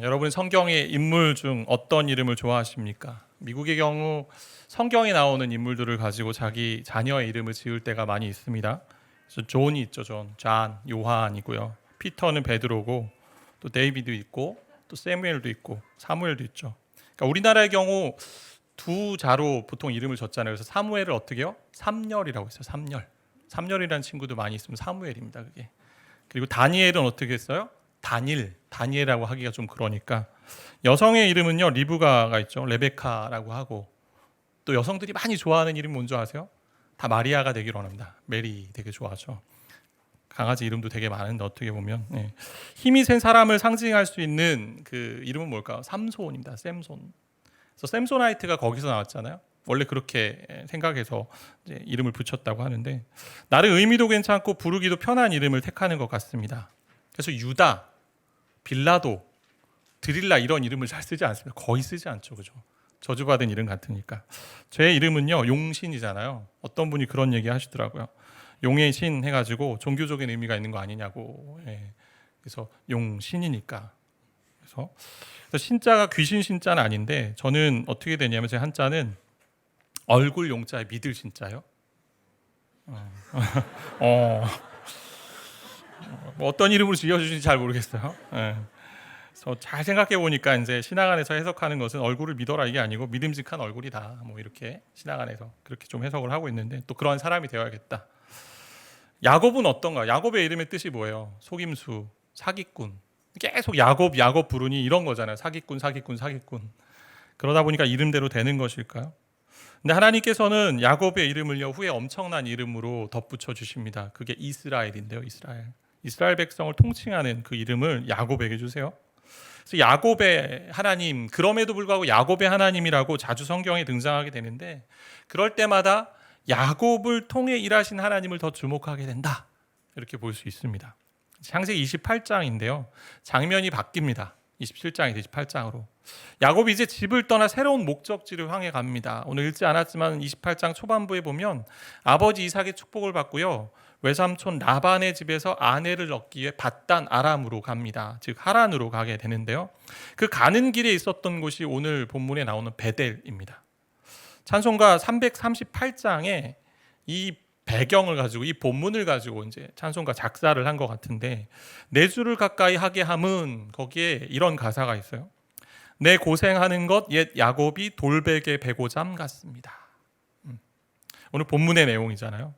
여러분 성경의 인물 중 어떤 이름을 좋아하십니까? 미국의 경우 성경에 나오는 인물들을 가지고 자기 자녀의 이름을 지을 때가 많이 있습니다. 그래서 존이 있죠, 존, 요한이고요. 피터는 베드로고, 또 데이비드 있고, 또 세무엘도 있고, 사무엘도 있죠. 그러니까 우리나라의 경우 두 자로 보통 이름을 졌잖아요. 그래서 사무엘을 어떻게 해요? 삼열이라고 했어요. 삼열이라는 친구도 많이 있으면 사무엘입니다. 그게. 그리고 다니엘은 어떻게 했어요? 다니엘이라고 하기가 좀 그러니까 여성의 이름은요 리브가가 있죠. 레베카라고 하고, 또 여성들이 많이 좋아하는 이름 뭔지 아세요? 다 마리아가 되기로 합니다. 메리 되게 좋아하죠. 강아지 이름도 되게 많은데 어떻게 보면 힘이 센 사람을 상징할 수 있는 그 이름은 뭘까요? 삼손입니다. 샘손. 그래서 샘소나이트가 거기서 나왔잖아요. 원래 그렇게 생각해서 이제 이름을 붙였다고 하는데, 나름 의미도 괜찮고 부르기도 편한 이름을 택하는 것 같습니다. 그래서 유다, 빌라도, 드릴라 이런 이름을 잘 쓰지 않습니다. 거의 쓰지 않죠, 그죠? 저주받은 이름 같으니까. 제 이름은요 용신이잖아요. 어떤 분이 그런 얘기 하시더라고요. 용의 신 해가지고 종교적인 의미가 있는 거 아니냐고. 그래서 용신이니까. 그래서 신자가 귀신 신자는 아닌데, 저는 어떻게 되냐면 제 한자는 얼굴 용자에 믿을 신자요. 뭐 어떤 이름으로 지어주신지 잘 모르겠어요. 그래서 잘 생각해 보니까 이제 신학 안에서 해석하는 것은 얼굴을 믿어라 이게 아니고 믿음직한 얼굴이다. 뭐 이렇게 신학 안에서 그렇게 좀 해석을 하고 있는데, 또 그러한 사람이 되어야겠다. 야곱은 어떤가? 야곱의 이름의 뜻이 뭐예요? 속임수, 사기꾼. 계속 야곱 부르니 이런 거잖아요. 사기꾼. 그러다 보니까 이름대로 되는 것일까요? 근데 하나님께서는 야곱의 이름을요 후에 엄청난 이름으로 덧붙여 주십니다. 그게 이스라엘인데요. 이스라엘 백성을 통칭하는 그 이름을 야곱에게 주세요. 그래서 야곱의 하나님, 그럼에도 불구하고 야곱의 하나님이라고 자주 성경에 등장하게 되는데, 그럴 때마다 야곱을 통해 일하신 하나님을 더 주목하게 된다, 이렇게 볼 수 있습니다. 창세기 28장인데요 장면이 바뀝니다. 27장에서 28장으로 야곱이 이제 집을 떠나 새로운 목적지를 향해 갑니다. 오늘 읽지 않았지만 28장 초반부에 보면 아버지 이삭의 축복을 받고요, 외삼촌 라반의 집에서 아내를 얻기 위해 밧단 아람으로 갑니다. 즉 하란으로 가게 되는데요, 그 가는 길에 있었던 곳이 오늘 본문에 나오는 베델입니다. 찬송가 338장에 이 배경을 가지고, 이 본문을 가지고 이제 찬송가 작사를 한 것 같은데, 내 주를 가까이 하게 함은, 거기에 이런 가사가 있어요. 내 고생하는 것 옛 야곱이 돌베개 베고잠 같습니다. 오늘 본문의 내용이잖아요.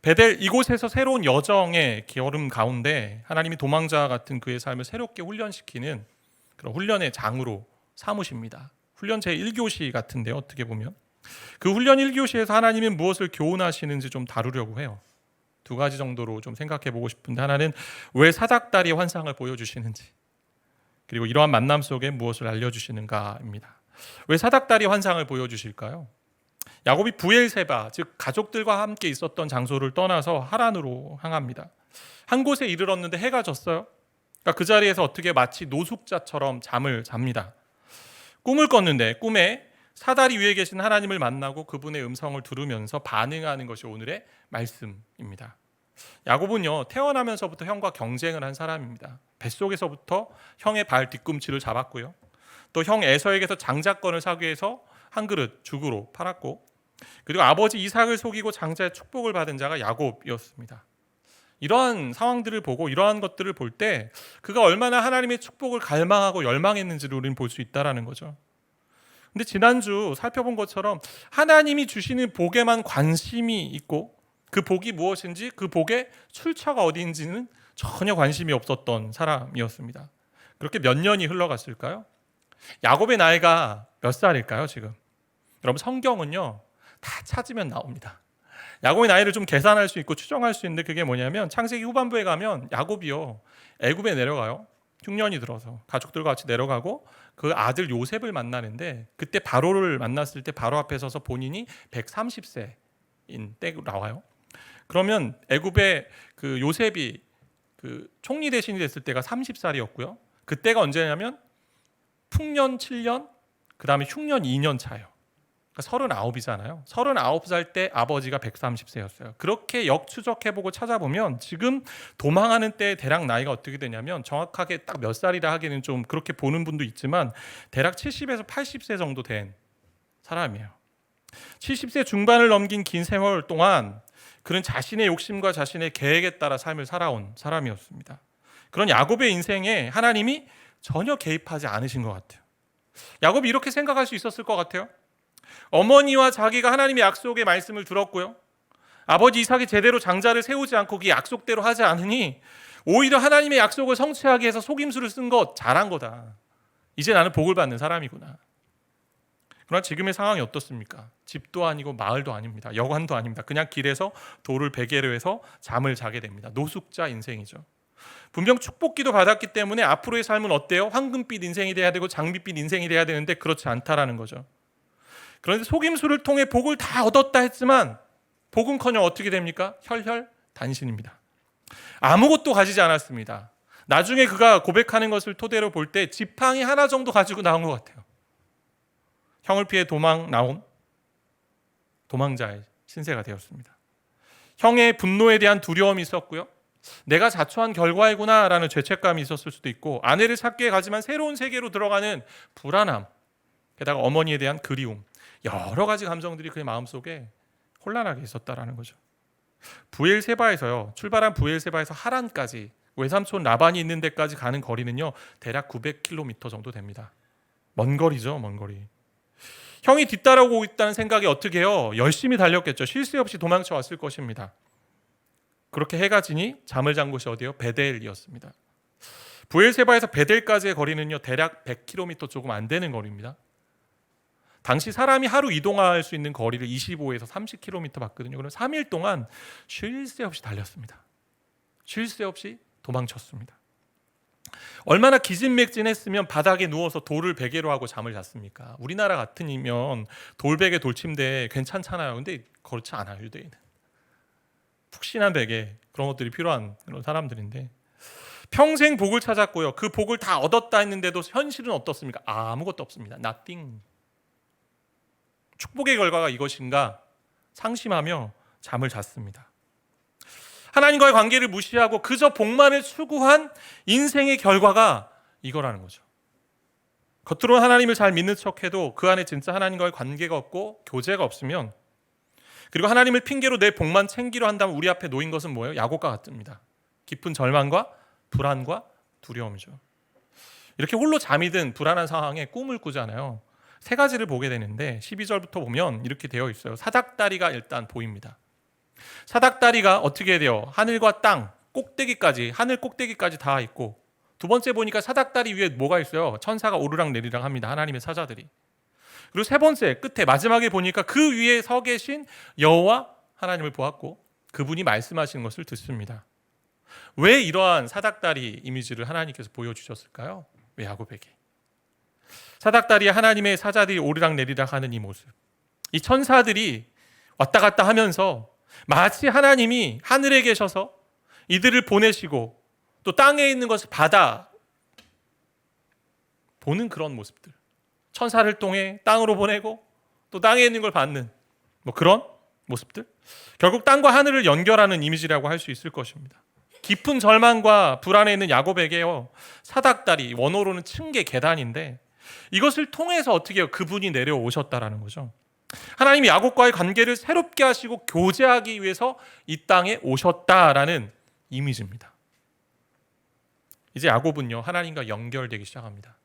베델, 이곳에서 새로운 여정의 걸음 가운데 하나님이 도망자 같은 그의 삶을 새롭게 훈련시키는 그런 훈련의 장으로 삼으십니다. 훈련 제1교시 같은데, 어떻게 보면 그 훈련 1교시에서 하나님이 무엇을 교훈하시는지 좀 다루려고 해요. 두 가지 정도로 좀 생각해 보고 싶은데, 하나는 왜 사닥다리 환상을 보여주시는지, 그리고 이러한 만남 속에 무엇을 알려주시는가입니다. 왜 사닥다리 환상을 보여주실까요? 야곱이 부엘세바, 즉 가족들과 함께 있었던 장소를 떠나서 하란으로 향합니다. 한 곳에 이르렀는데 해가 졌어요. 그러니까 그 자리에서 어떻게 마치 노숙자처럼 잠을 잡니다. 꿈을 꿨는데 꿈에 사다리 위에 계신 하나님을 만나고 그분의 음성을 들으면서 반응하는 것이 오늘의 말씀입니다. 야곱은요 태어나면서부터 형과 경쟁을 한 사람입니다. 뱃속에서부터 형의 발 뒤꿈치를 잡았고요, 또 형 에서에게서 장자권을 사기 위해서 한 그릇 죽으로 팔았고, 그리고 아버지 이삭을 속이고 장자의 축복을 받은 자가 야곱이었습니다. 이러한 상황들을 보고, 이러한 것들을 볼 때 그가 얼마나 하나님의 축복을 갈망하고 열망했는지를 우리는 볼 수 있다는 거죠. 근데 지난주 살펴본 것처럼 하나님이 주시는 복에만 관심이 있고, 그 복이 무엇인지, 그 복의 출처가 어디인지는 전혀 관심이 없었던 사람이었습니다. 그렇게 몇 년이 흘러갔을까요? 야곱의 나이가 몇 살일까요 지금? 여러분 성경은요 다 찾으면 나옵니다. 야곱의 나이를 좀 계산할 수 있고 추정할 수 있는데, 그게 뭐냐면 창세기 후반부에 가면 야곱이요 애굽에 내려가요. 흉년이 들어서 가족들과 같이 내려가고 그 아들 요셉을 만나는데, 그때 바로를 만났을 때 바로 앞에 서서 본인이 130세인 때 나와요. 그러면 애굽의 그 요셉이 그 총리 대신이 됐을 때가 30살이었고요. 그때가 언제냐면 풍년 7년, 그 다음에 흉년 2년 차예요. 그러니까 그러니까 39이잖아요. 39살 때 아버지가 130세였어요. 그렇게 역추적해보고 찾아보면 지금 도망하는 때 대략 나이가 어떻게 되냐면 정확하게 딱 몇 살이라 하기는 좀 그렇게 보는 분도 있지만 대략 70에서 80세 정도 된 사람이에요. 70세 중반을 넘긴 긴 세월 동안 그는 자신의 욕심과 자신의 계획에 따라 삶을 살아온 사람이었습니다. 그런 야곱의 인생에 하나님이 전혀 개입하지 않으신 것 같아요. 야곱이 이렇게 생각할 수 있었을 것 같아요. 어머니와 자기가 하나님의 약속의 말씀을 들었고요. 아버지 이삭이 제대로 장자를 세우지 않고 그 약속대로 하지 않으니 오히려 하나님의 약속을 성취하기 위해서 속임수를 쓴 것 잘한 거다. 이제 나는 복을 받는 사람이구나. 그러나 지금의 상황이 어떻습니까? 집도 아니고 마을도 아닙니다. 여관도 아닙니다. 그냥 길에서 돌을 베개로 해서 잠을 자게 됩니다. 노숙자 인생이죠. 분명 축복기도 받았기 때문에 앞으로의 삶은 어때요? 황금빛 인생이 돼야 되고 장밋빛 인생이 돼야 되는데 그렇지 않다라는 거죠. 그런데 속임수를 통해 복을 다 얻었다 했지만 복은커녕 어떻게 됩니까? 혈혈단신입니다. 아무것도 가지지 않았습니다. 나중에 그가 고백하는 것을 토대로 볼 때 지팡이 하나 정도 가지고 나온 것 같아요. 형을 피해 도망 나온 도망자의 신세가 되었습니다. 형의 분노에 대한 두려움이 있었고요. 내가 자초한 결과이구나 라는 죄책감이 있었을 수도 있고, 아내를 찾기에 가지만 새로운 세계로 들어가는 불안함, 게다가 어머니에 대한 그리움, 여러 가지 감정들이 그의 마음속에 혼란하게 있었다라는 거죠. 출발한 부엘세바에서 하란까지 외삼촌 라반이 있는 데까지 가는 거리는요 대략 900km 정도 됩니다. 먼 거리죠, 먼 거리. 형이 뒤따라오고 있다는 생각이 어떻게 해요? 열심히 달렸겠죠. 쉴 새 없이 도망쳐 왔을 것입니다. 그렇게 해가 지니 잠을 잔 곳이 어디예요? 베델이었습니다. 부엘세바에서 베델까지의 거리는요 대략 100km 조금 안 되는 거리입니다. 당시 사람이 하루 이동할 수 있는 거리를 25에서 30km 봤거든요. 그럼 3일 동안 쉴 새 없이 달렸습니다. 쉴 새 없이 도망쳤습니다. 얼마나 기진맥진했으면 바닥에 누워서 돌을 베개로 하고 잠을 잤습니까? 우리나라 같으면 돌베개 돌침대 괜찮잖아요. 근데 그렇지 않아요. 유대인은 푹신한 베개, 그런 것들이 필요한 그런 사람들인데 평생 복을 찾았고요. 그 복을 다 얻었다 했는데도 현실은 어떻습니까? 아무것도 없습니다. Nothing. 축복의 결과가 이것인가 상심하며 잠을 잤습니다. 하나님과의 관계를 무시하고 그저 복만을 추구한 인생의 결과가 이거라는 거죠. 겉으로는 하나님을 잘 믿는 척해도 그 안에 진짜 하나님과의 관계가 없고 교제가 없으면, 그리고 하나님을 핑계로 내 복만 챙기려 한다면 우리 앞에 놓인 것은 뭐예요? 야곱과 같습니다. 깊은 절망과 불안과 두려움이죠. 이렇게 홀로 잠이 든 불안한 상황에 꿈을 꾸잖아요. 세 가지를 보게 되는데 12절부터 보면 이렇게 되어 있어요. 사닥다리가 일단 보입니다. 사닥다리가 어떻게 돼요? 하늘과 땅 꼭대기까지, 하늘 꼭대기까지 다 있고, 두 번째 보니까 사닥다리 위에 뭐가 있어요? 천사가 오르락 내리락 합니다. 하나님의 사자들이. 그리고 세 번째 끝에 마지막에 보니까 그 위에 서 계신 여호와 하나님을 보았고 그분이 말씀하시는 것을 듣습니다. 왜 이러한 사닥다리 이미지를 하나님께서 보여주셨을까요? 왜 야곱에게? 사닥다리에 하나님의 사자들이 오르락 내리락 하는 이 모습, 이 천사들이 왔다 갔다 하면서 마치 하나님이 하늘에 계셔서 이들을 보내시고 또 땅에 있는 것을 받아 보는 그런 모습들, 천사를 통해 땅으로 보내고 또 땅에 있는 걸 받는 그런 모습들, 결국 땅과 하늘을 연결하는 이미지라고 할 수 있을 것입니다. 깊은 절망과 불안에 있는 야곱에게요, 사닥다리, 원어로는 층계, 계단인데 이것을 통해서 어떻게 해요? 그분이 내려오셨다라는 거죠. 하나님이 야곱과의 관계를 새롭게 하시고 교제하기 위해서 이 땅에 오셨다라는 이미지입니다. 이제 야곱은요 하나님과 연결되기 시작합니다.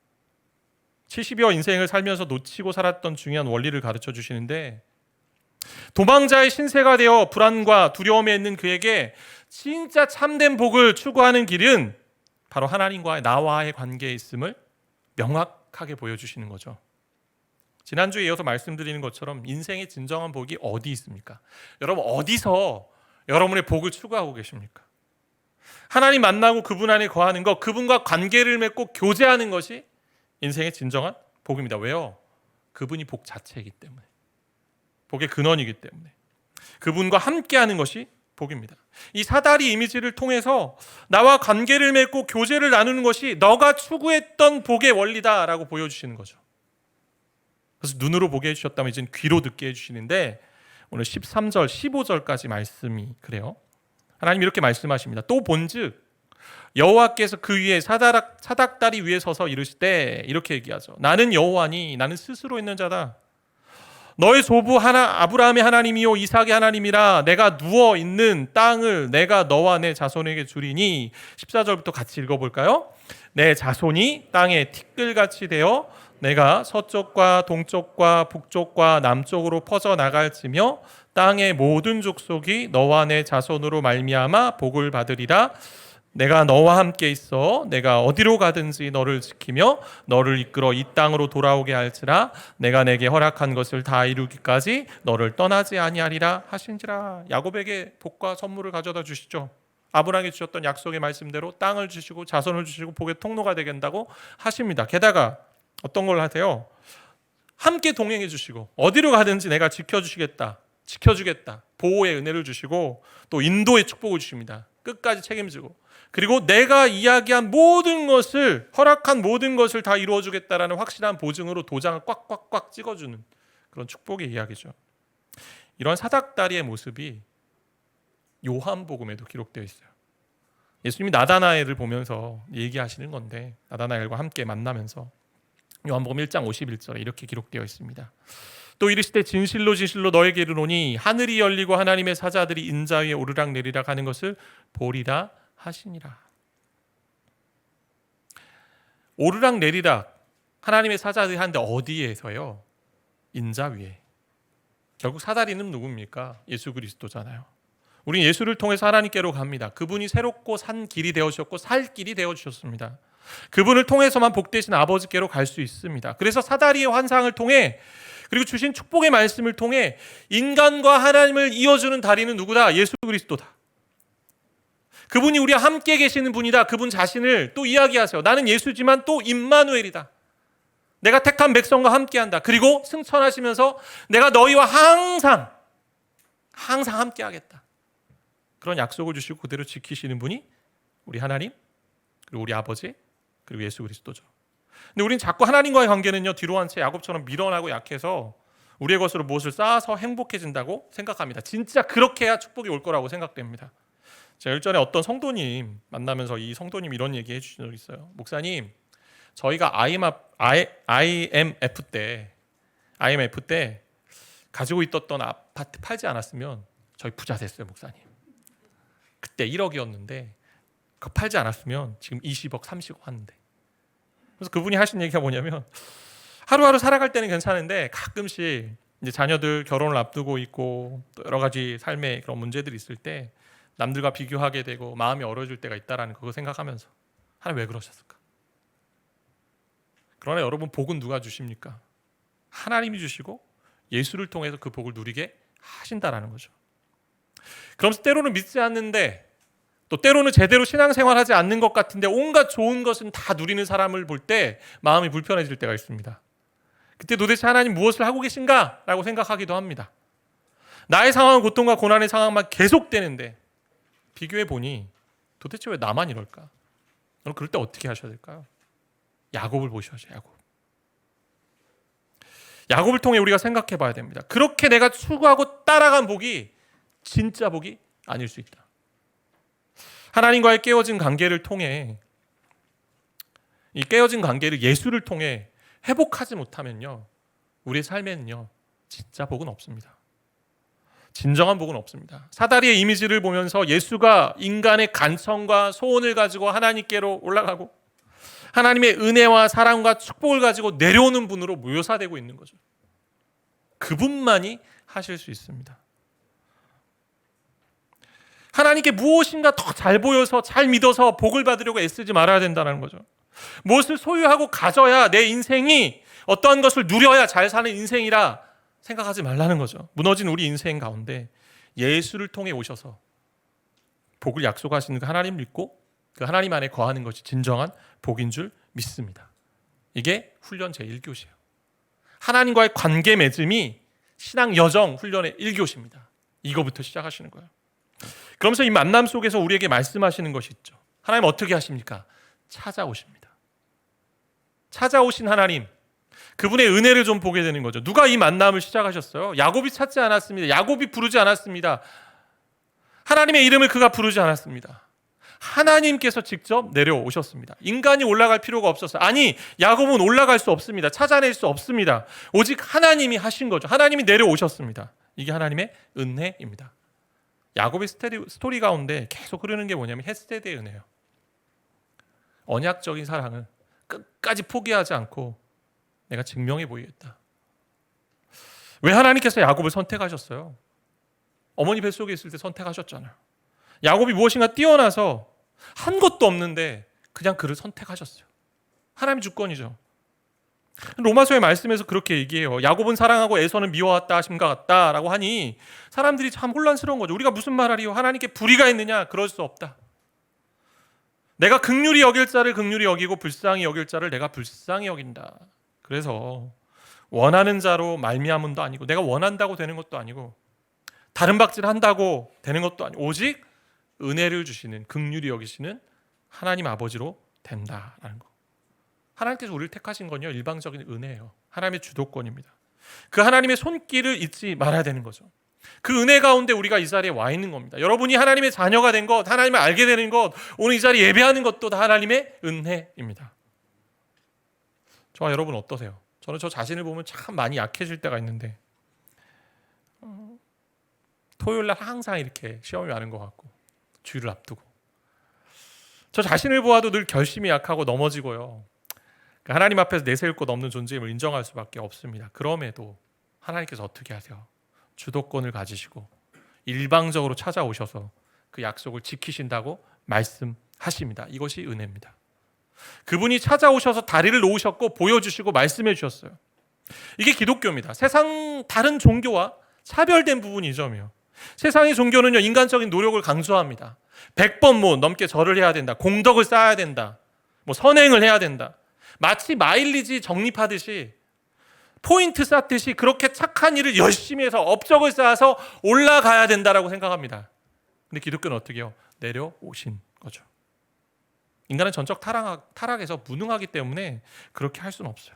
70여 인생을 살면서 놓치고 살았던 중요한 원리를 가르쳐 주시는데, 도망자의 신세가 되어 불안과 두려움에 있는 그에게 진짜 참된 복을 추구하는 길은 바로 하나님과의 나와의 관계에 있음을 명확하게 보여주시는 거죠. 지난주에 이어서 말씀드리는 것처럼 인생의 진정한 복이 어디 있습니까? 여러분 어디서 여러분의 복을 추구하고 계십니까? 하나님 만나고 그분 안에 거하는 것, 그분과 관계를 맺고 교제하는 것이 인생의 진정한 복입니다. 왜요? 그분이 복 자체이기 때문에, 복의 근원이기 때문에, 그분과 함께하는 것이 복입니다. 이 사다리 이미지를 통해서 나와 관계를 맺고 교제를 나누는 것이 너가 추구했던 복의 원리다라고 보여주시는 거죠. 그래서 눈으로 보게 해주셨다면 이제는 귀로 듣게 해주시는데 오늘 13절, 15절까지 말씀이 그래요. 하나님 이렇게 말씀하십니다. 또 본즉 여호와께서 그 위에 사닥다리 위에 서서 이르시되 이렇게 얘기하죠. 나는 여호와니 나는 스스로 있는 자다. 너의 조부 아브라함의 하나님이요 이삭의 하나님이라. 내가 누워 있는 땅을 내가 너와 내 자손에게 주리니. 14절부터 같이 읽어볼까요? 내 자손이 땅에 티끌같이 되어 내가 서쪽과 동쪽과 북쪽과 남쪽으로 퍼져 나갈지며 땅의 모든 족속이 너와 내 자손으로 말미암아 복을 받으리라. 내가 너와 함께 있어 내가 어디로 가든지 너를 지키며 너를 이끌어 이 땅으로 돌아오게 할지라. 내가 내게 허락한 것을 다 이루기까지 너를 떠나지 아니하리라 하신지라. 야곱에게 복과 선물을 가져다 주시죠. 아브라함에게 주셨던 약속의 말씀대로 땅을 주시고 자손을 주시고 복의 통로가 되게 한다고 하십니다. 게다가 어떤 걸 하세요? 함께 동행해 주시고 어디로 가든지 내가 지켜주시겠다, 지켜주겠다, 보호의 은혜를 주시고 또 인도의 축복을 주십니다. 끝까지 책임지고, 그리고 내가 이야기한 모든 것을, 허락한 모든 것을 다 이루어주겠다라는 확실한 보증으로 도장을 꽉꽉꽉 찍어주는 그런 축복의 이야기죠. 이런 사닥다리의 모습이 요한복음에도 기록되어 있어요. 예수님이 나다나엘을 보면서 얘기하시는 건데, 나다나엘과 함께 만나면서 요한복음 1장 51절에 이렇게 기록되어 있습니다. 또 이르시되 진실로 진실로 너에게 이르노니 하늘이 열리고 하나님의 사자들이 인자 위에 오르락 내리락 하는 것을 보리라 하시니라. 오르락 내리락 하나님의 사자들이 하는데 어디에서요? 인자 위에. 결국 사다리는 누굽니까? 예수 그리스도잖아요. 우리는 예수를 통해서 하나님께로 갑니다. 그분이 새롭고 산 길이 되어주셨고 살 길이 되어주셨습니다. 그분을 통해서만 복되신 아버지께로 갈 수 있습니다. 그래서 사다리의 환상을 통해, 그리고 주신 축복의 말씀을 통해 인간과 하나님을 이어주는 다리는 누구다? 예수 그리스도다. 그분이 우리와 함께 계시는 분이다. 그분 자신을 또 이야기하세요. 나는 예수지만 또 임마누엘이다. 내가 택한 백성과 함께한다. 그리고 승천하시면서 내가 너희와 항상 함께하겠다. 그런 약속을 주시고 그대로 지키시는 분이 우리 하나님, 그리고 우리 아버지, 그리고 예수 그리스도죠. 근데 우리는 자꾸 하나님과의 관계는요, 뒤로 한 채 야곱처럼 미련하고 약해서 우리의 것으로 무엇을 쌓아서 행복해진다고 생각합니다. 진짜 그렇게 해야 축복이 올 거라고 생각됩니다. 제가 일전에 어떤 성도님 만나면서 이 성도님 이런 얘기 해주신 적이 있어요. 목사님, 저희가 IMF 때 가지고 있었던 아파트 팔지 않았으면 저희 부자 됐어요, 목사님. 그때 1억이었는데 그거 팔지 않았으면 지금 20억, 30억 하는데. 그래서 그분이 하신 얘기가 뭐냐면, 하루하루 살아갈 때는 괜찮은데 가끔씩 이제 자녀들 결혼을 앞두고 있고 또 여러 가지 삶의 그런 문제들이 있을 때 남들과 비교하게 되고 마음이 얼어질 때가 있다라는 그거 생각하면서, 하나님 왜 그러셨을까? 그러나 여러분, 복은 누가 주십니까? 하나님이 주시고 예수를 통해서 그 복을 누리게 하신다라는 거죠. 그러면서 때로는 믿지 않는데, 또 때로는 제대로 신앙생활하지 않는 것 같은데 온갖 좋은 것은 다 누리는 사람을 볼 때 마음이 불편해질 때가 있습니다. 그때 도대체 하나님 무엇을 하고 계신가? 라고 생각하기도 합니다. 나의 상황은 고통과 고난의 상황만 계속되는데 비교해 보니 도대체 왜 나만 이럴까? 여러분, 그럴 때 어떻게 하셔야 될까요? 야곱을 보셔야죠. 야곱을 통해 우리가 생각해 봐야 됩니다. 그렇게 내가 추구하고 따라간 복이 진짜 복이 아닐 수 있다. 하나님과의 깨어진 관계를 통해, 이 깨어진 관계를 예수를 통해 회복하지 못하면요, 우리의 삶에는요 진짜 복은 없습니다. 진정한 복은 없습니다. 사다리의 이미지를 보면서 예수가 인간의 간청과 소원을 가지고 하나님께로 올라가고 하나님의 은혜와 사랑과 축복을 가지고 내려오는 분으로 묘사되고 있는 거죠. 그분만이 하실 수 있습니다. 하나님께 무엇인가 더 잘 보여서, 잘 믿어서 복을 받으려고 애쓰지 말아야 된다는 거죠. 무엇을 소유하고 가져야 내 인생이, 어떠한 것을 누려야 잘 사는 인생이라 생각하지 말라는 거죠. 무너진 우리 인생 가운데 예수를 통해 오셔서 복을 약속하시는 그 하나님 믿고 그 하나님 안에 거하는 것이 진정한 복인 줄 믿습니다. 이게 훈련 제1교시예요. 하나님과의 관계 맺음이 신앙 여정 훈련의 1교시입니다. 이거부터 시작하시는 거예요. 그러면서 이 만남 속에서 우리에게 말씀하시는 것이 있죠. 하나님 어떻게 하십니까? 찾아오십니다. 찾아오신 하나님, 그분의 은혜를 좀 보게 되는 거죠. 누가 이 만남을 시작하셨어요? 야곱이 찾지 않았습니다. 야곱이 부르지 않았습니다. 하나님의 이름을 그가 부르지 않았습니다. 하나님께서 직접 내려오셨습니다. 인간이 올라갈 필요가 없었어요. 아니, 야곱은 올라갈 수 없습니다. 찾아낼 수 없습니다. 오직 하나님이 하신 거죠. 하나님이 내려오셨습니다. 이게 하나님의 은혜입니다. 야곱의 스토리 가운데 계속 흐르는 게 뭐냐면 헤세드의 은혜예요. 언약적인 사랑을 끝까지 포기하지 않고 내가 증명해 보이겠다. 왜 하나님께서 야곱을 선택하셨어요? 어머니 뱃속에 있을 때 선택하셨잖아요. 야곱이 무엇인가 뛰어나서 한 것도 없는데 그냥 그를 선택하셨어요. 하나님 주권이죠. 로마서의 말씀에서 그렇게 얘기해요. 야곱은 사랑하고 에서는 미워했다 하심과 같다라고 하니 사람들이 참 혼란스러운 거죠. 우리가 무슨 말하리요? 하나님께 불의가 있느냐? 그럴 수 없다. 내가 긍휼히 여길 자를 긍휼히 여기고 불쌍히 여길 자를 내가 불쌍히 여긴다. 그래서 원하는 자로 말미암음도 아니고 내가 원한다고 되는 것도 아니고 다른 박질 한다고 되는 것도 아니고 오직 은혜를 주시는 긍휼히 여기시는 하나님 아버지로 된다라는 거. 하나님께서 우리를 택하신 건요 일방적인 은혜예요. 하나님의 주도권입니다. 그 하나님의 손길을 잊지 말아야 되는 거죠. 그 은혜 가운데 우리가 이 자리에 와 있는 겁니다. 여러분이 하나님의 자녀가 된 것, 하나님을 알게 되는 것, 오늘 이 자리에 예배하는 것도 다 하나님의 은혜입니다. 저와 여러분 어떠세요? 저는 저 자신을 보면 참 많이 약해질 때가 있는데 토요일 날 항상 이렇게 시험이 많은 것 같고 주일을 앞두고 저 자신을 보아도 늘 결심이 약하고 넘어지고요. 하나님 앞에서 내세울 것 없는 존재임을 인정할 수밖에 없습니다. 그럼에도 하나님께서 어떻게 하세요? 주도권을 가지시고 일방적으로 찾아오셔서 그 약속을 지키신다고 말씀하십니다. 이것이 은혜입니다. 그분이 찾아오셔서 다리를 놓으셨고 보여주시고 말씀해 주셨어요. 이게 기독교입니다. 세상 다른 종교와 차별된 부분이 이 점이에요. 세상의 종교는요 인간적인 노력을 강조합니다. 100번 뭐 넘게 절을 해야 된다. 공덕을 쌓아야 된다. 뭐 선행을 해야 된다. 마치 마일리지 적립하듯이 포인트 쌓듯이 그렇게 착한 일을 열심히 해서 업적을 쌓아서 올라가야 된다라고 생각합니다. 근데 기독교는 어떻게 해요? 내려오신 거죠. 인간은 전적 타락에서 무능하기 때문에 그렇게 할 수는 없어요.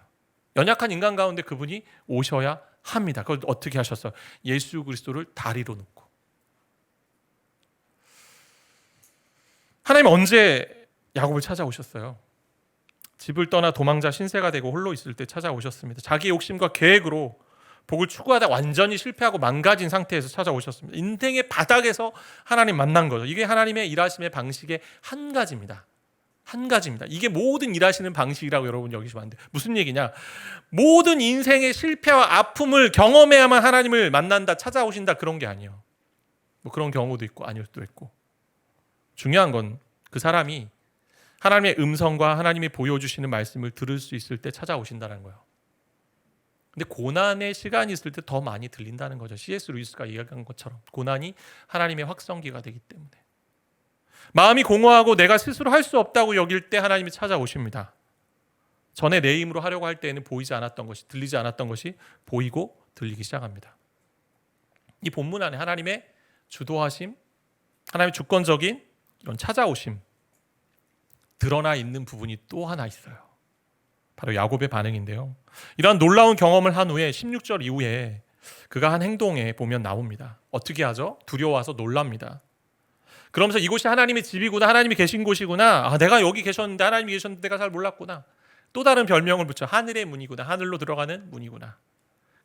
연약한 인간 가운데 그분이 오셔야 합니다. 그걸 어떻게 하셨어요? 예수 그리스도를 다리로 놓고. 하나님 언제 야곱을 찾아오셨어요? 집을 떠나 도망자 신세가 되고 홀로 있을 때 찾아오셨습니다. 자기 욕심과 계획으로 복을 추구하다 완전히 실패하고 망가진 상태에서 찾아오셨습니다. 인생의 바닥에서 하나님 만난 거죠. 이게 하나님의 일하심의 방식의 한 가지입니다. 한 가지입니다. 이게 모든 일하시는 방식이라고 여러분 여기시면 안 돼요. 무슨 얘기냐? 모든 인생의 실패와 아픔을 경험해야만 하나님을 만난다, 찾아오신다 그런 게 아니에요. 뭐 그런 경우도 있고 아닐 수도 있고. 중요한 건 그 사람이 하나님의 음성과 하나님이 보여주시는 말씀을 들을 수 있을 때 찾아오신다는 거예요. 근데 고난의 시간이 있을 때 더 많이 들린다는 거죠. C.S. 루이스가 이야기한 것처럼 고난이 하나님의 확성기가 되기 때문에. 마음이 공허하고 내가 스스로 할 수 없다고 여길 때 하나님이 찾아오십니다. 전에 내 힘으로 하려고 할 때에는 보이지 않았던 것이, 들리지 않았던 것이 보이고 들리기 시작합니다. 이 본문 안에 하나님의 주도하심, 하나님의 주권적인 이런 찾아오심 드러나 있는 부분이 또 하나 있어요. 바로 야곱의 반응인데요. 이러한 놀라운 경험을 한 후에 16절 이후에 그가 한 행동에 보면 나옵니다. 어떻게 하죠? 두려워서 놀랍니다. 그러면서 이곳이 하나님의 집이구나, 하나님이 계신 곳이구나, 내가 여기 계셨는데 하나님이 계셨는데 내가 잘 몰랐구나. 또 다른 별명을 붙여 하늘의 문이구나, 하늘로 들어가는 문이구나.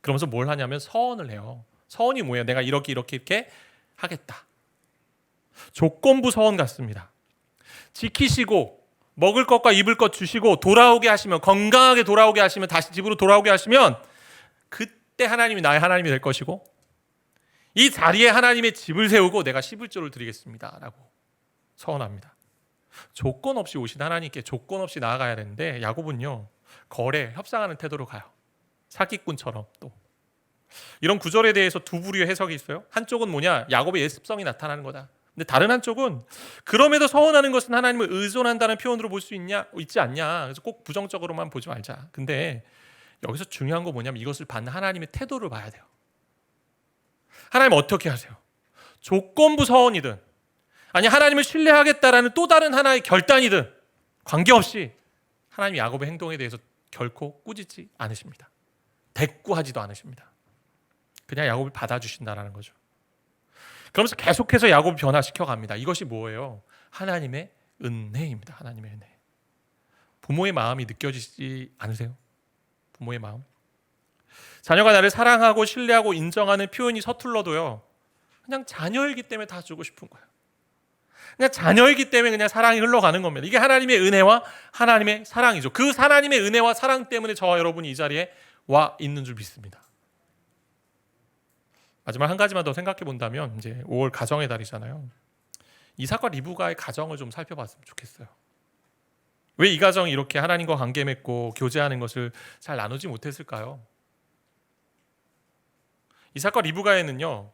그러면서 뭘 하냐면 서원을 해요. 서원이 뭐예요? 내가 이렇게 하겠다. 조건부 서원 같습니다. 지키시고 먹을 것과 입을 것 주시고 돌아오게 하시면, 건강하게 돌아오게 하시면, 다시 집으로 돌아오게 하시면 그때 하나님이 나의 하나님이 될 것이고 이 자리에 하나님의 집을 세우고 내가 11조를 드리겠습니다 라고 서원합니다. 조건 없이 오신 하나님께 조건 없이 나아가야 되는데 야곱은요 거래, 협상하는 태도로 가요. 사기꾼처럼. 또 이런 구절에 대해서 두 부류의 해석이 있어요. 한쪽은 뭐냐? 야곱의 예습성이 나타나는 거다. 근데 다른 한쪽은 그럼에도 서원하는 것은 하나님을 의존한다는 표현으로 볼 수 있지 않냐. 그래서 꼭 부정적으로만 보지 말자. 근데 여기서 중요한 거 뭐냐면 이것을 받는 하나님의 태도를 봐야 돼요. 하나님 어떻게 하세요? 조건부 서원이든 아니 하나님을 신뢰하겠다라는 또 다른 하나의 결단이든 관계없이 하나님이 야곱의 행동에 대해서 결코 꾸짖지 않으십니다. 대꾸하지도 않으십니다. 그냥 야곱을 받아주신다라는 거죠. 그러면서 계속해서 야곱을 변화시켜 갑니다. 이것이 뭐예요? 하나님의 은혜입니다. 하나님의 은혜. 부모의 마음이 느껴지지 않으세요? 부모의 마음. 자녀가 나를 사랑하고 신뢰하고 인정하는 표현이 서툴러도요, 그냥 자녀이기 때문에 다 주고 싶은 거예요. 그냥 자녀이기 때문에 그냥 사랑이 흘러가는 겁니다. 이게 하나님의 은혜와 하나님의 사랑이죠. 그 하나님의 은혜와 사랑 때문에 저와 여러분이 이 자리에 와 있는 줄 믿습니다. 마지막 한 가지만 더 생각해 본다면, 이제 5월 가정의 달이잖아요. 이삭과 리브가의 가정을 좀 살펴봤으면 좋겠어요. 왜 이 가정이 이렇게 하나님과 관계 맺고 교제하는 것을 잘 나누지 못했을까요? 이삭과 리브가에는요,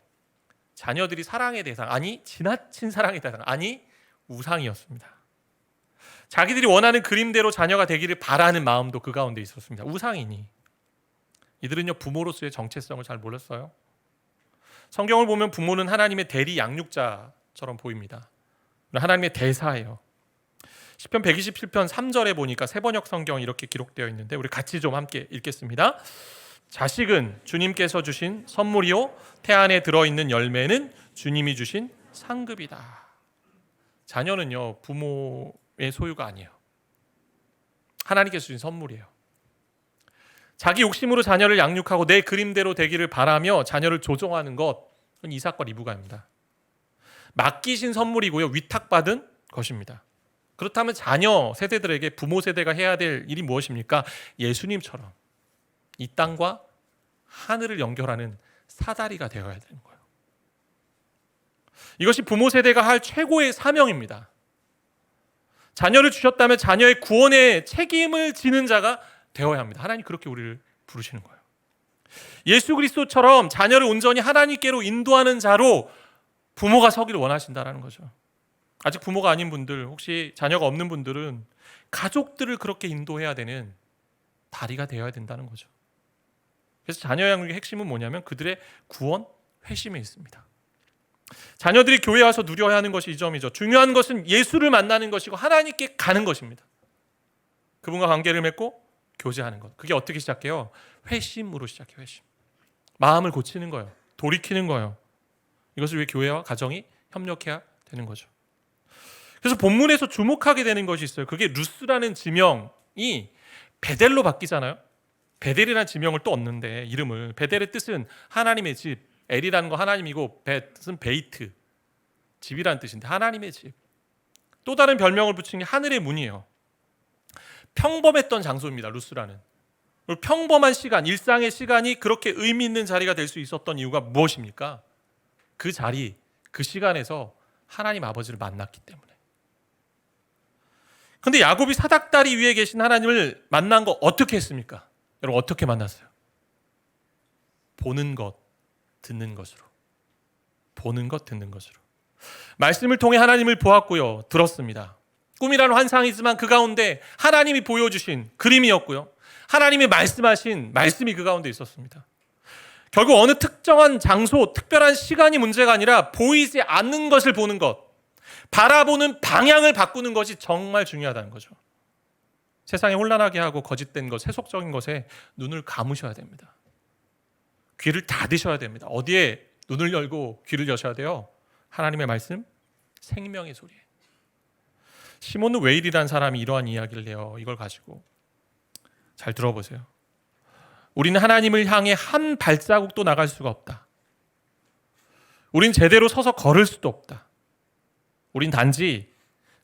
자녀들이 사랑의 대상, 아니 지나친 사랑의 대상, 아니 우상이었습니다. 자기들이 원하는 그림대로 자녀가 되기를 바라는 마음도 그 가운데 있었습니다. 우상이니. 이들은요, 부모로서의 정체성을 잘 몰랐어요. 성경을 보면 부모는 하나님의 대리 양육자처럼 보입니다. 하나님의 대사예요. 시편 127편 3절에 보니까 새번역 성경 이렇게 기록되어 있는데, 우리 같이 좀 함께 읽겠습니다. 자식은 주님께서 주신 선물이요, 태안에 들어있는 열매는 주님이 주신 상급이다. 자녀는요, 부모의 소유가 아니에요. 하나님께서 주신 선물이에요. 자기 욕심으로 자녀를 양육하고 내 그림대로 되기를 바라며 자녀를 조종하는 것, 그건 이삭과 리브가입니다. 맡기신 선물이고요, 위탁받은 것입니다. 그렇다면 자녀 세대들에게 부모 세대가 해야 될 일이 무엇입니까? 예수님처럼 이 땅과 하늘을 연결하는 사다리가 되어야 되는 거예요. 이것이 부모 세대가 할 최고의 사명입니다. 자녀를 주셨다면 자녀의 구원의 책임을 지는 자가 되어야 합니다. 하나님 그렇게 우리를 부르시는 거예요. 예수 그리스도처럼 자녀를 온전히 하나님께로 인도하는 자로 부모가 서기를 원하신다는 거죠. 아직 부모가 아닌 분들, 혹시 자녀가 없는 분들은 가족들을 그렇게 인도해야 되는 다리가 되어야 된다는 거죠. 그래서 자녀 양육의 핵심은 뭐냐면 그들의 구원, 회심에 있습니다. 자녀들이 교회에 와서 누려야 하는 것이 이 점이죠. 중요한 것은 예수를 만나는 것이고 하나님께 가는 것입니다. 그분과 관계를 맺고 교제하는 것. 그게 어떻게 시작해요? 회심으로 시작해요. 회심. 마음을 고치는 거예요. 돌이키는 거예요. 이것을 위해 교회와 가정이 협력해야 되는 거죠. 그래서 본문에서 주목하게 되는 것이 있어요. 그게 루스라는 지명이 베델로 바뀌잖아요. 베델이라는 지명을 또 얻는데, 이름을, 베델의 뜻은 하나님의 집, 엘이라는 거 하나님이고 벳은 베이트, 집이라는 뜻인데 하나님의 집. 또 다른 별명을 붙인 게 하늘의 문이에요. 평범했던 장소입니다. 루스라는. 평범한 시간, 일상의 시간이 그렇게 의미 있는 자리가 될 수 있었던 이유가 무엇입니까? 그 자리, 그 시간에서 하나님 아버지를 만났기 때문에. 그런데 야곱이 사닥다리 위에 계신 하나님을 만난 거 어떻게 했습니까? 여러분 어떻게 만났어요? 보는 것, 듣는 것으로. 보는 것, 듣는 것으로. 말씀을 통해 하나님을 보았고요, 들었습니다. 꿈이라는 환상이지만 그 가운데 하나님이 보여주신 그림이었고요, 하나님이 말씀하신 말씀이 그 가운데 있었습니다. 결국 어느 특정한 장소, 특별한 시간이 문제가 아니라 보이지 않는 것을 보는 것, 바라보는 방향을 바꾸는 것이 정말 중요하다는 거죠. 세상에 혼란하게 하고 거짓된 것, 세속적인 것에 눈을 감으셔야 됩니다. 귀를 닫으셔야 됩니다. 어디에 눈을 열고 귀를 여셔야 돼요? 하나님의 말씀, 생명의 소리에. 시몬 웨일이라는 사람이 이러한 이야기를 해요. 이걸 가지고 잘 들어보세요. 우리는 하나님을 향해 한 발자국도 나갈 수가 없다. 우린 제대로 서서 걸을 수도 없다. 우린 단지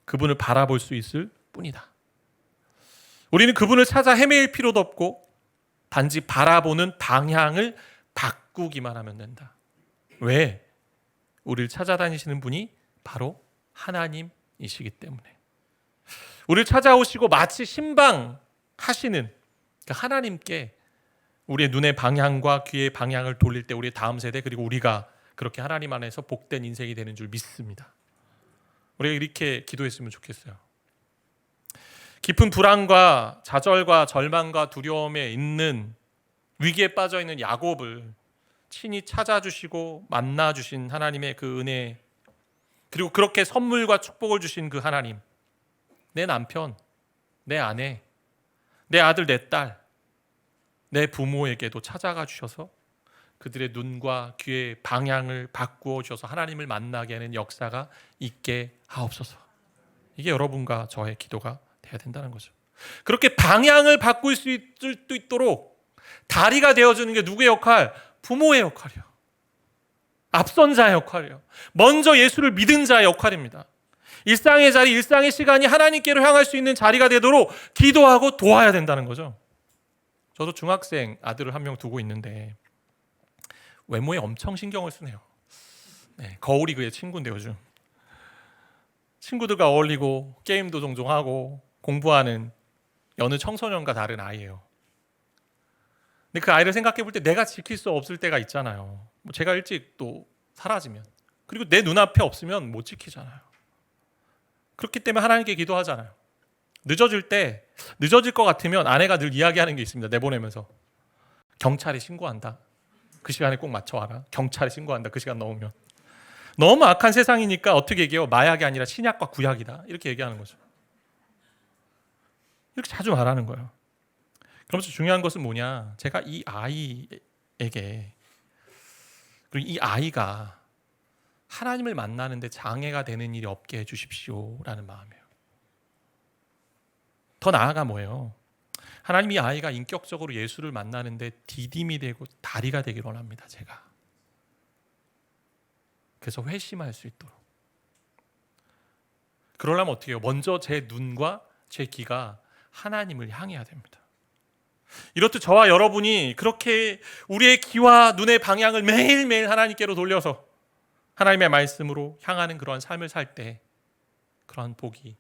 그분을 바라볼 수 있을 뿐이다. 우리는 그분을 찾아 헤매일 필요도 없고 단지 바라보는 방향을 바꾸기만 하면 된다. 왜? 우리를 찾아다니시는 분이 바로 하나님이시기 때문에. 우리를 찾아오시고 마치 신방하시는 그 하나님께 우리의 눈의 방향과 귀의 방향을 돌릴 때 우리의 다음 세대, 그리고 우리가 그렇게 하나님 안에서 복된 인생이 되는 줄 믿습니다. 우리가 이렇게 기도했으면 좋겠어요. 깊은 불안과 좌절과 절망과 두려움에 있는, 위기에 빠져 있는 야곱을 친히 찾아주시고 만나주신 하나님의 그 은혜, 그리고 그렇게 선물과 축복을 주신 그 하나님, 내 남편, 내 아내, 내 아들, 내 딸, 내 부모에게도 찾아가 주셔서 그들의 눈과 귀의 방향을 바꾸어 주셔서 하나님을 만나게 하는 역사가 있게 하옵소서. 이게 여러분과 저의 기도가 돼야 된다는 거죠. 그렇게 방향을 바꿀 수 있도록 다리가 되어주는 게 누구의 역할? 부모의 역할이요. 앞선 자의 역할이에요. 먼저 예수를 믿은 자의 역할입니다. 일상의 자리, 일상의 시간이 하나님께로 향할 수 있는 자리가 되도록 기도하고 도와야 된다는 거죠. 저도 중학생 아들을 한 명 두고 있는데 외모에 엄청 신경을 쓰네요. 네, 거울이 그의 친구인데 요즘 친구들과 어울리고 게임도 종종 하고 공부하는 여느 청소년과 다른 아이예요. 근데 그 아이를 생각해 볼 때 내가 지킬 수 없을 때가 있잖아요. 뭐 제가 일찍 또 사라지면, 그리고 내 눈앞에 없으면 못 지키잖아요. 그렇기 때문에 하나님께 기도하잖아요. 늦어질 것 같으면 아내가 늘 이야기하는 게 있습니다. 내보내면서 경찰에 신고한다. 그 시간에 꼭 맞춰와라. 경찰에 신고한다. 그 시간 넘으면. 너무 악한 세상이니까 어떻게 얘기해요? 마약이 아니라 신약과 구약이다. 이렇게 얘기하는 거죠. 이렇게 자주 말하는 거예요. 그러면서 중요한 것은 뭐냐? 제가 이 아이에게, 그리고 이 아이가 하나님을 만나는데 장애가 되는 일이 없게 해주십시오라는 마음이에요. 더 나아가 뭐예요? 하나님 이 아이가 인격적으로 예수를 만나는데 디딤이 되고 다리가 되기를 원합니다. 제가. 그래서 회심할 수 있도록. 그러려면 어떻게 해요? 먼저 제 눈과 제 귀가 하나님을 향해야 됩니다. 이렇듯 저와 여러분이 그렇게 우리의 귀와 눈의 방향을 매일매일 하나님께로 돌려서 하나님의 말씀으로 향하는 그러한 삶을 살 때 그러한 복이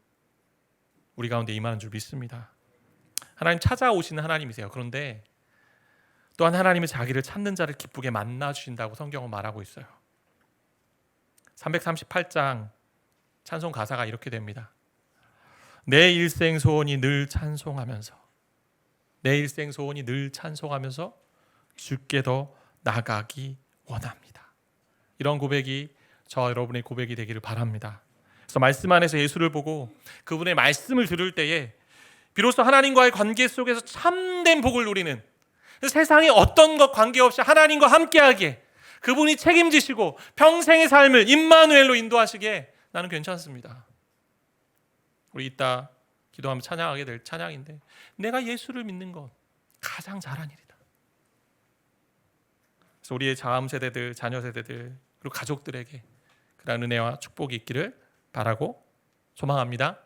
우리 가운데 임하는 줄 믿습니다. 하나님 찾아오시는 하나님이세요. 그런데 또한 하나님은 자기를 찾는 자를 기쁘게 만나 주신다고 성경은 말하고 있어요. 338장 찬송 가사가 이렇게 됩니다. 내 일생 소원이 늘 찬송하면서, 내 일생 소원이 늘 찬송하면서 주께 더 나가기 원합니다. 이런 고백이 저와 여러분의 고백이 되기를 바랍니다. 그래서 말씀 안에서 예수를 보고 그분의 말씀을 들을 때에 비로소 하나님과의 관계 속에서 참된 복을 누리는, 세상에 어떤 것 관계없이 하나님과 함께하기에 그분이 책임지시고 평생의 삶을 임마누엘로 인도하시기에 나는 괜찮습니다. 우리 이따 기도하면 찬양하게 될 찬양인데, 내가 예수를 믿는 것 가장 잘한 일이다. 그래서 우리의 다음 세대들, 자녀 세대들, 그리고 가족들에게 그런 은혜와 축복이 있기를 바라고 소망합니다.